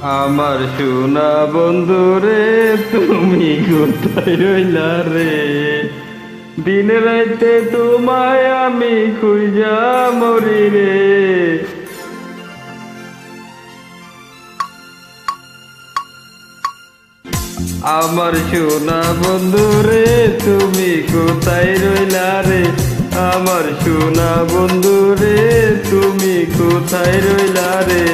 আমার সোনা বন্ধু রে, তুমি কোথায় রইলা রে? দিন রাইতে তোমায় আমি খুঁজা মরি রে। আমার সোনা বন্ধু রে, তুমি কোথায় রইলা রে? আমার সোনা বন্ধু রে, তুমি কোথায় রইলা রে?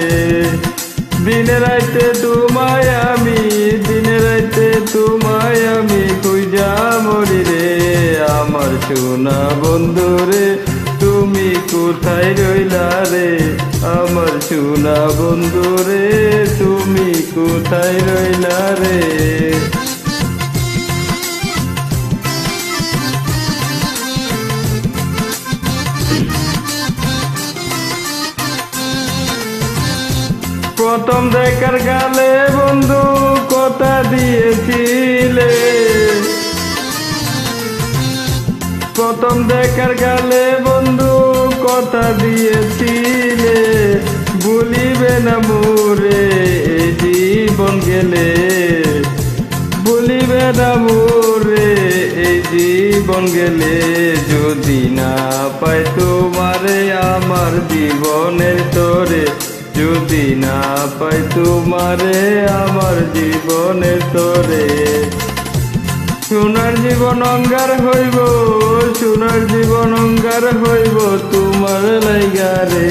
দিনে রাইতে তোমায় আমি, দিনে রাইতে তোমায় আমি খুঁজা মরি রে। আমার সোনা বন্ধু রে, তুমি কোথায় রইলা রে? আমার সোনা বন্ধু রে, তুমি কোথায় রইলা রে? প্রথম দেখার গালে বন্ধু কথা দিয়েছিলে, প্রথম দেখার গালে বন্ধু কথা দিয়েছিলে, ভুলিবে না মোরে এই জীবন গেলে, ভুলিবে না মোরে এই জীবন গেলে। যদি না পাই তোমারে আমার জীবনের তরে, যদি না পাই তোমারে আমার জীবনের তরে। সোনার জীবন অঙ্গার হইব, সোনার জীবন অঙ্গার হইব তোমার লাইগা রে।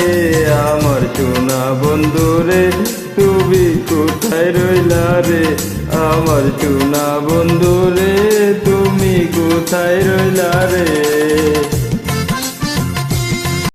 আমার সোনা বন্ধু রে, তুমি কোথায় রইলা রে? আমার সোনা বন্ধু রে, তুমি কোথায় রইলা রে?